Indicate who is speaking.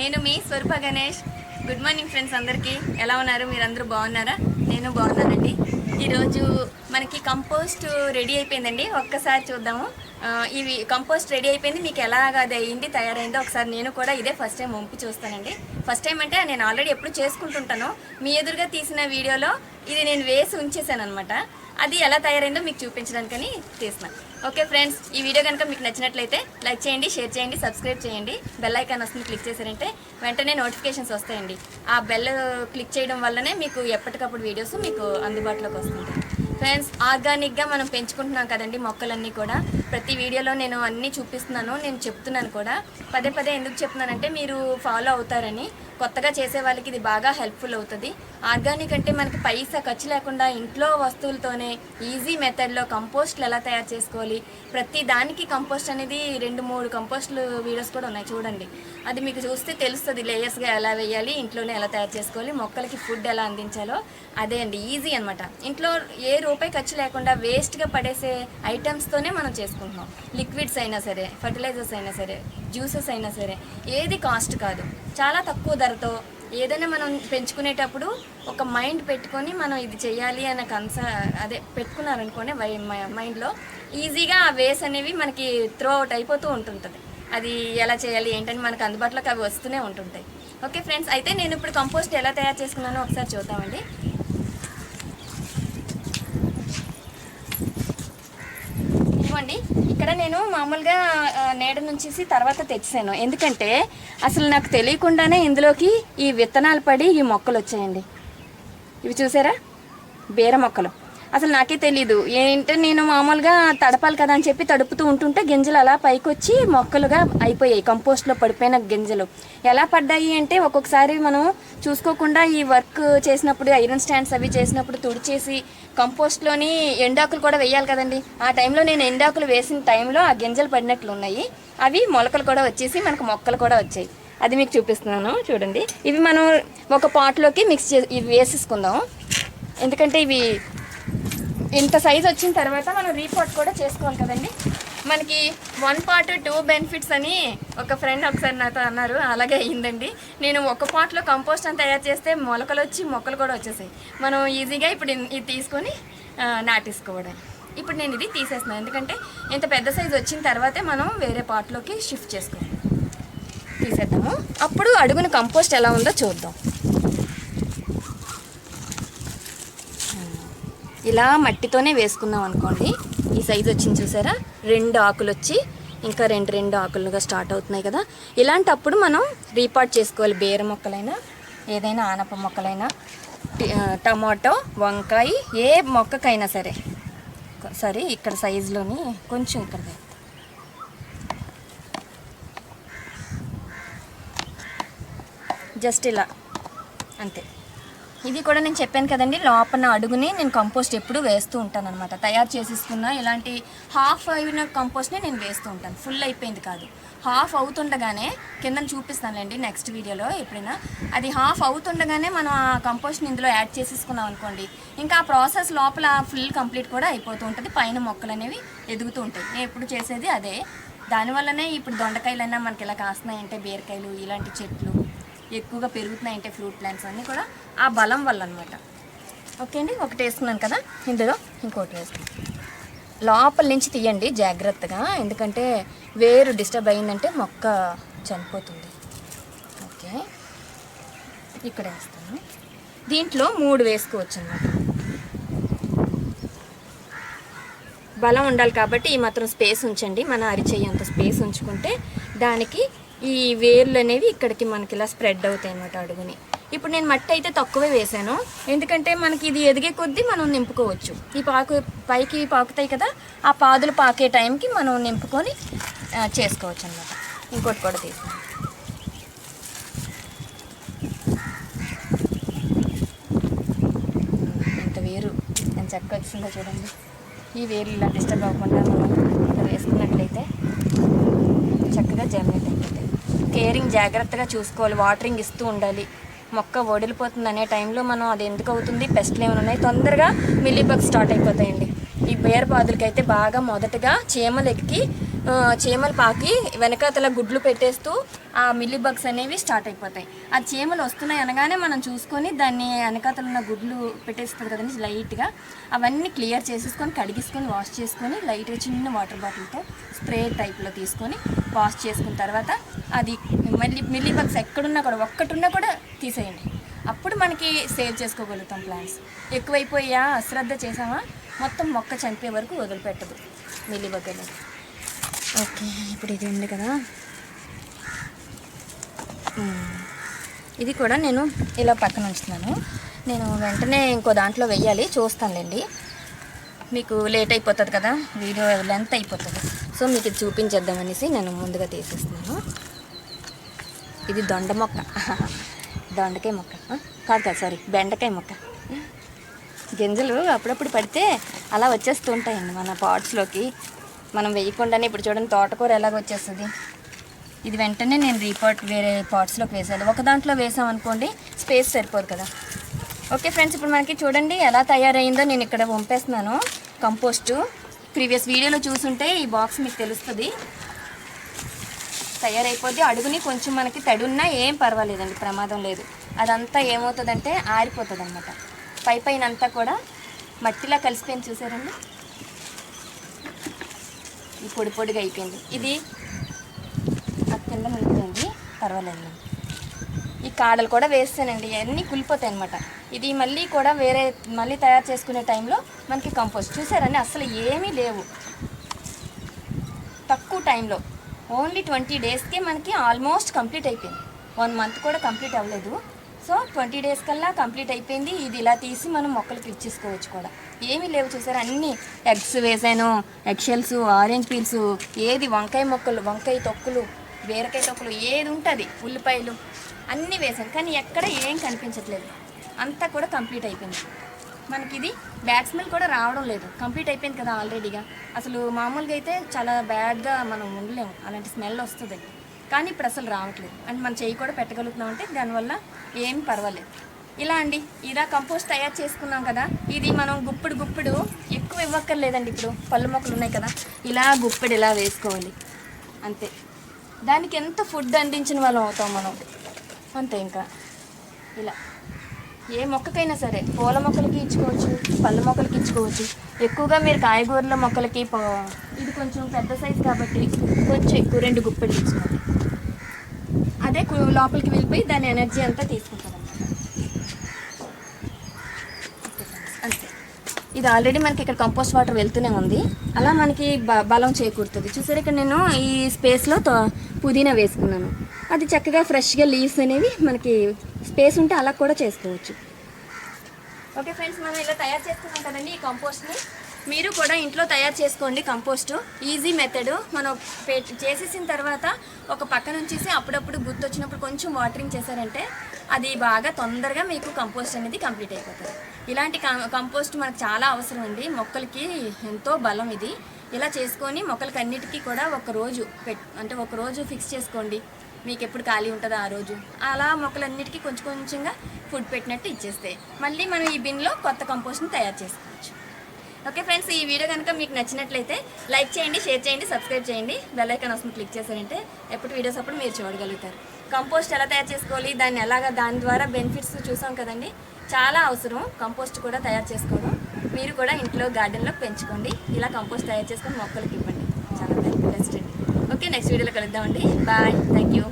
Speaker 1: నేను మీ స్వరూప Ganesh. Good morning friends, అందరికీ ఎలా ఉన్నారు? మీరందరూ బాగున్నారా? నేను బాగున్నానండి. ఈరోజు మనకి కంపోస్ట్ రెడీ అయిపోయిందండి. ఒక్కసారి చూద్దాము. ఇవి కంపోస్ట్ రెడీ అయిపోయింది. మీకు ఎలాగ అది అయ్యింది, తయారైందో ఒకసారి నేను కూడా ఇదే ఫస్ట్ టైం వంపి చూస్తానండి. ఫస్ట్ టైం అంటే నేను ఆల్రెడీ ఎప్పుడు చేసుకుంటుంటాను. మీ ఎదురుగా తీసిన వీడియోలో ఇది నేను వేసి ఉంచేసాను అనమాట. అది ఎలా తయారైందో మీకు చూపించడానికని తీస్తున్నాను. ఓకే ఫ్రెండ్స్, ఈ వీడియో కనుక మీకు నచ్చినట్లయితే లైక్ చేయండి, షేర్ చేయండి, సబ్స్క్రైబ్ చేయండి. బెల్ ఐకాన్ వస్తుంది, క్లిక్ చేశారంటే వెంటనే నోటిఫికేషన్స్ వస్తాయండి. ఆ బెల్ క్లిక్ చేయడం వల్లనే మీకు ఎప్పటికప్పుడు వీడియోస్ మీకు అందుబాటులోకి వస్తుంటాయి. ఫ్రెండ్స్, ఆర్గానిక్గా మనం పెంచుకుంటున్నాం కదండి మొక్కలన్నీ కూడా. ప్రతి వీడియోలో నేను అన్నీ చూపిస్తున్నాను, నేను చెప్తున్నాను కూడా. పదే పదే ఎందుకు చెప్తున్నానంటే మీరు ఫాలో అవుతారని. కొత్తగా చేసే వాళ్ళకి ఇది బాగా హెల్ప్ఫుల్ అవుతుంది. ఆర్గానిక్ అంటే మనకి పైసా ఖర్చు లేకుండా ఇంట్లో వస్తువులతోనే ఈజీ మెథడ్లో కంపోస్ట్లు ఎలా తయారు చేసుకోవాలి, ప్రతి దానికి కంపోస్ట్ అనేది 2-3 కంపోస్ట్లు వీడియోస్ కూడా ఉన్నాయి, చూడండి. అది మీకు చూస్తే తెలుస్తుంది లేయర్స్గా ఎలా వేయాలి, ఇంట్లోనే ఎలా తయారు చేసుకోవాలి, మొక్కలకి ఫుడ్ ఎలా అందించాలో. అదే అండి, ఈజీ అనమాట. ఇంట్లో ఏ రూపాయి ఖర్చు లేకుండా వేస్ట్గా పడేసే ఐటమ్స్తోనే మనం చేసుకుంటున్నాం. లిక్విడ్స్ అయినా సరే, ఫర్టిలైజర్స్ అయినా సరే, జ్యూసెస్ అయినా సరే, ఏది కాస్ట్ కాదు. చాలా తక్కువ ధరతో ఏదైనా మనం పెంచుకునేటప్పుడు ఒక మైండ్ పెట్టుకొని మనం ఇది చేయాలి అనే అదే పెట్టుకున్నారనుకోనే మైండ్లో ఈజీగా ఆ వేస్ అనేవి మనకి త్రో అవుట్ అయిపోతూ ఉంటుంటుంది. అది ఎలా చేయాలి ఏంటని మనకు అందుబాటులోకి అవి వస్తూనే ఉంటుంటాయి. ఓకే ఫ్రెండ్స్, అయితే నేను ఇప్పుడు కంపోస్ట్ ఎలా తయారు చేసుకున్నానో ఒకసారి చూద్దామండి. ఇవ్వండి, ఇక్కడ నేను మామూలుగా నీడ నుంచి తర్వాత తెచ్చాను. ఎందుకంటే అసలు నాకు తెలియకుండానే ఇందులోకి ఈ విత్తనాలు పడి ఈ మొక్కలు వచ్చాయండి. ఇవి చూసారా, బీర మొక్కలు. అసలు నాకే తెలీదు. ఏంటంటే నేను మామూలుగా తడపాలి కదా అని చెప్పి తడుపుతూ ఉంటుంటే గింజలు అలా పైకి వచ్చి మొక్కలుగా అయిపోయాయి. కంపోస్ట్లో పడిపోయిన గింజలు ఎలా పడ్డాయి అంటే, ఒక్కొక్కసారి మనం చూసుకోకుండా ఈ వర్క్ చేసినప్పుడు, ఐరన్ స్టాండ్స్ అవి చేసినప్పుడు తుడిచేసి కంపోస్ట్లోని ఎండాకులు కూడా వేయాలి కదండి. ఆ టైంలో నేను ఎండాకులు వేసిన టైంలో ఆ గింజలు పడినట్లు ఉన్నాయి. అవి మొలకలు కూడా వచ్చేసి మనకు మొక్కలు కూడా వచ్చాయి. అది మీకు చూపిస్తున్నాను, చూడండి. ఇవి మనం ఒక పాట్లోకి మిక్స్ ఇవి వేసేసుకుందాం. ఎందుకంటే ఇవి ఇంత సైజ్ వచ్చిన తర్వాత మనం రీపోర్ట్ కూడా చేసుకోవాలి కదండి. మనకి 1 పాట్ 2 బెనిఫిట్స్ అని ఒక ఫ్రెండ్ ఒకసారి నాతో అన్నారు. అలాగే అయ్యిందండి. నేను ఒక పాట్లో కంపోస్ట్ అని తయారు చేస్తే మొలకలు వచ్చి మొక్కలు కూడా వచ్చేసాయి. మనం ఈజీగా ఇప్పుడు ఇది తీసుకొని నాటేసుకోవడం. ఇప్పుడు నేను ఇది తీసేస్తున్నాను, ఎందుకంటే ఇంత పెద్ద సైజు వచ్చిన తర్వాతే మనం వేరే పాట్లోకి షిఫ్ట్ చేసుకోవాలి. తీసేద్దాము. అప్పుడు అడుగున కంపోస్ట్ ఎలా ఉందో చూద్దాం. ఇలా మట్టితోనే వేసుకుందాం అనుకోండి. ఈ సైజు వచ్చింది చూసారా, 2 ఆకులు వచ్చి ఇంకా రెండు ఆకులుగా స్టార్ట్ అవుతున్నాయి కదా. ఇలాంటప్పుడు మనం రీపాట్ చేసుకోవాలి. బీర మొక్కలైనా, ఏదైనా ఆనప మొక్కలైనా, టమాటో, వంకాయ, ఏ మొక్కకైనా సరే. సరే, ఇక్కడ సైజులోని కొంచెం ఇక్కడ జస్ట్ ఇలా అంతే. ఇది కూడా నేను చెప్పాను కదండి, లోపల అడుగుని నేను కంపోస్ట్ ఎప్పుడు వేస్తూ ఉంటాను అనమాట. తయారు చేసేసుకున్న ఇలాంటి హాఫ్ అయిన కంపోస్ట్ని నేను వేస్తూ ఉంటాను. ఫుల్ అయిపోయింది కాదు, హాఫ్ అవుతుండగానే కింద చూపిస్తానులేండి నెక్స్ట్ వీడియోలో ఎప్పుడైనా. అది హాఫ్ అవుతుండగానే మనం ఆ కంపోస్ట్ని ఇందులో యాడ్ చేసేసుకున్నాం అనుకోండి, ఇంకా ఆ ప్రాసెస్ లోపల ఫుల్ కంప్లీట్ కూడా అయిపోతూ ఉంటుంది. పైన మొక్కలు అనేవి ఎదుగుతూ ఉంటాయి. నేను ఎప్పుడు చేసేది అదే. దానివల్లనే ఇప్పుడు దొండకాయలైనా మనకి ఇలా కాస్తున్నాయంటే, బీరకాయలు ఇలాంటి చెట్లు ఎక్కువగా పెరుగుతున్నాయంటే, ఫ్రూట్ ప్లాంట్స్ అన్నీ కూడా ఆ బలం వల్ల అనమాట. ఓకే అండి, ఒకటి వేసుకున్నాను కదా, ఇందులో ఇంకోటి వేసుకున్నాను. లోపల నుంచి తీయండి జాగ్రత్తగా, ఎందుకంటే వేరు డిస్టర్బ్ అయిందంటే మొక్క చనిపోతుంది. ఓకే, ఇక్కడ వేస్తాను. దీంట్లో 3 వేసుకోవచ్చు అన్నమాట. బలం ఉండాలి కాబట్టి ఈ మాత్రం స్పేస్ ఉంచండి. మన అరిచేయి అంత స్పేస్ ఉంచుకుంటే దానికి ఈ వేర్లు అనేవి ఇక్కడికి మనకి ఇలా స్ప్రెడ్ అవుతాయి అన్నమాట అడుగుని. ఇప్పుడు నేను మట్టి అయితే తక్కువే వేసాను, ఎందుకంటే మనకి ఇది ఎదిగే కొద్దీ మనం నింపుకోవచ్చు. ఈ పైకి పాకుతాయి కదా, ఆ పాదులు పాకే టైంకి మనం నింపుకొని చేసుకోవచ్చు అన్నమాట. ఇంకోటి కూడా తీసాను. ఇంత వేరు ఎంత చక్కగా వచ్చిందో చూడండి. ఈ వేరు ఇలా డిస్టర్బ్ అవ్వకుండా మనం వేసుకున్నట్లయితే చక్కగా జర్నేట్ అయిపోతాయి. కేరింగ్ జాగ్రత్తగా చూసుకోవాలి, వాటరింగ్ ఇస్తూ ఉండాలి. మొక్క వడిలిపోతుంది అనే టైంలో మనం అది ఎందుకు అవుతుంది, పెస్ట్లు ఏమైనా ఉన్నాయి, తొందరగా మిల్లీ బగ్స్ స్టార్ట్ అయిపోతాయండి. ఈ బీర పాదులకైతే బాగా మొదటగా చీమలు ఎక్కి చీమలు పాకి వెనకాతల గుడ్లు పెట్టేస్తూ ఆ మిల్లీ బగ్స్ అనేవి స్టార్ట్ అయిపోతాయి. ఆ చీమలు వస్తున్నాయి అనగానే మనం చూసుకొని దాన్ని వెనకాతల ఉన్న గుడ్లు పెట్టేస్తుంది కదండి లైట్గా, అవన్నీ క్లియర్ చేసేసుకొని కడిగేసుకొని వాష్ చేసుకొని లైట్గా చిన్న వాటర్ బాటిల్తో స్ప్రే టైప్లో తీసుకొని వాష్ చేసుకున్న తర్వాత అది మళ్ళీ మిల్లీ బగ్స్ ఎక్కడున్నా కూడా ఒక్కటున్నా కూడా తీసేయండి. అప్పుడు మనకి సేవ్ చేసుకోగలుగుతాం ప్లాంట్స్. ఎక్కువైపోయా అశ్రద్ధ చేసామా మొత్తం మొక్క చనిపోయే వరకు వదిలిపెట్టదు మిల్లీ బగ్ అనేది. ఓకే, ఇప్పుడు ఇది ఉంది కదా, ఇది కూడా నేను ఇలా పక్కన ఉంచుతున్నాను. నేను వెంటనే ఇంకో దాంట్లో వెయ్యాలి, చూస్తానులేండి. మీకు లేట్ అయిపోతుంది కదా, వీడియో లెంత్ అయిపోతుంది. సో మీకు ఇది చూపించేద్దామనేసి నేను ముందుగా తీసేస్తున్నాను. ఇది దొండ మొక్క, దొండకాయ మొక్క కాదు సారీ, బెండకాయ మొక్క. గింజలు అప్పుడప్పుడు పడితే అలా వచ్చేస్తూ ఉంటాయండి మన పాట్స్లోకి, మనం వేయకుండానే. ఇప్పుడు చూడండి తోటకూర ఎలాగ వచ్చేస్తుంది. ఇది వెంటనే నేను వేరే పాట్స్లోకి వేసాను. ఒక దాంట్లో వేసాం అనుకోండి స్పేస్ సరిపోదు కదా. ఓకే ఫ్రెండ్స్, ఇప్పుడు మనకి చూడండి ఎలా తయారైందో. నేను ఇక్కడ పంపేస్తున్నాను కంపోస్టు. ప్రీవియస్ వీడియోలో చూసుంటే ఈ బాక్స్ మీకు తెలుస్తుంది. తయారైపోద్ది. అడుగుని కొంచెం మనకి తడి ఉన్నా ఏం పర్వాలేదండి, ప్రమాదం లేదు. అదంతా ఏమవుతుందంటే ఆరిపోతుంది అనమాట. పైన అంతా కూడా మట్టిలా కలిసిపోయింది, చూసారండి. ఈ పొడి పొడిగా అయిపోయింది. ఇది కింద ఉండిపోయింది, పర్వాలేదు. ఈ కాడలు కూడా వేస్తానండి, అన్నీ కులిపోతాయి అనమాట. ఇది మళ్ళీ తయారు చేసుకునే టైంలో మనకి కంపోస్ట్ చూసారండి, అసలు ఏమీ లేవు. తక్కువ టైంలో ఓన్లీ 20 డేస్కే మనకి ఆల్మోస్ట్ కంప్లీట్ అయిపోయింది. 1 మంత్ కూడా కంప్లీట్ అవ్వలేదు. సో 20 డేస్ కల్లా కంప్లీట్ అయిపోయింది. ఇది ఇలా తీసి మనం మొక్కలకి ఇచ్చేసుకోవచ్చు కూడా. ఏమీ లేవు చూసారు, అన్నీ ఎగ్స్ వేసాను, ఎగ్షెల్స్, ఆరెంజ్ పీల్స్, ఏది వంకాయ మొక్కలు, వంకాయ తొక్కులు, బీరకాయ తొక్కులు, ఏది ఉంటుంది, ఉల్లిపాయలు అన్నీ వేసాను. కానీ ఎక్కడ ఏం కనిపించట్లేదు. అంతా కూడా కంప్లీట్ అయిపోయింది. మనకి ఇది బ్యాడ్ స్మెల్ కూడా రావడం లేదు. కంప్లీట్ అయిపోయింది కదా ఆల్రెడీగా. అసలు మామూలుగా అయితే చాలా బ్యాడ్గా మనం ఉండలేము, అలాంటి స్మెల్ వస్తుంది. కానీ ఇప్పుడు అసలు రావట్లేదు. అండ్ మనం చెయ్యి కూడా పెట్టగలుగుతున్నామంటే దానివల్ల ఏం పర్వాలేదు. ఇలా అండి, ఇలా కంపోస్ట్ తయారు చేసుకున్నాం కదా. ఇది మనం గుప్పుడు ఎక్కువ ఇవ్వక్కర్లేదండి. ఇప్పుడు పళ్ళు మొక్కలు ఉన్నాయి కదా, ఇలా గుప్పెడు ఇలా వేసుకోవాలి అంతే. దానికి ఎంత ఫుడ్ అందించిన వాళ్ళం అవుతాం మనం అంతే. ఇంకా ఇలా ఏ మొక్కకైనా సరే, పూల మొక్కలకి ఇచ్చుకోవచ్చు, పళ్ళ మొక్కలకి ఇచ్చుకోవచ్చు. ఎక్కువగా మీరు కాయగూరల మొక్కలకి ఇది కొంచెం పెద్ద సైజు కాబట్టి కొంచెం ఎక్కువ 2 గుప్పెళ్ళు ఇచ్చుకోండి. అదే లోపలికి వెళ్ళిపోయి దాని ఎనర్జీ అంతా తీసుకుంటాం అన్నమాట. అంతే. ఇది ఆల్రెడీ మనకి ఇక్కడ కంపోస్ట్ వాటర్ వెళ్తూనే ఉంది, అలా మనకి బలం చేకూరుతుంది. చూసారు, ఇక్కడ నేను ఈ స్పేస్లో పుదీనా వేసుకున్నాను. అది చక్కగా ఫ్రెష్గా లీవ్స్ అనేవి మనకి స్పేస్ ఉంటే అలా కూడా చేసుకోవచ్చు. ఓకే ఫ్రెండ్స్, మనం ఇలా తయారు చేసుకున్నాం కదండి ఈ కంపోస్ట్ని. మీరు కూడా ఇంట్లో తయారు చేసుకోండి కంపోస్ట్. Easy method. మనం చేసేసిన తర్వాత ఒక పక్కన ఉంచేసి అప్పుడప్పుడు గుర్తొచ్చినప్పుడు కొంచెం వాటరింగ్ చేశారంటే అది బాగా తొందరగా మీకు కంపోస్ట్ అనేది కంప్లీట్ అయిపోతుంది. ఇలాంటి కంపోస్ట్ మనకు చాలా అవసరం అండి, మొక్కలకి ఎంతో బలం ఇది. ఇలా చేసుకొని మొక్కలకి అన్నిటికీ కూడా ఒక రోజు ఫిక్స్ చేసుకోండి. మీకు ఎప్పుడు ఖాళీ ఉంటుందో ఆ రోజు అలా మొక్కలన్నిటికీ కొంచెంగా ఫుడ్ పెట్టినట్టు ఇచ్చేస్తే మళ్ళీ మనం ఈ బిన్లో కొత్త కంపోస్ట్ని తయారు చేసుకోవచ్చు. ఓకే ఫ్రెండ్స్, ఈ వీడియో కనుక మీకు నచ్చినట్లయితే లైక్ చేయండి, షేర్ చేయండి, సబ్స్క్రైబ్ చేయండి. బెల్ ఐకాన్ వస్తుంది, క్లిక్ చేశారంటే ఎప్పుడు వీడియోస్ అప్పుడు మీరు చూడగలుగుతారు. కంపోస్ట్ ఎలా తయారు చేసుకోవాలి, దాని ద్వారా బెనిఫిట్స్ చూసాం కదండి. చాలా అవసరం కంపోస్ట్ కూడా తయారు చేసుకోవడం. మీరు కూడా ఇంట్లో గార్డెన్లో పెంచుకోండి. ఇలా కంపోస్ట్ తయారు చేసుకొని మొక్కలకి ఇవ్వండి. చాలా బెస్ట్ అండి. ఓకే, నెక్స్ట్ వీడియోలో కలుద్దామండి. Bye, thank you.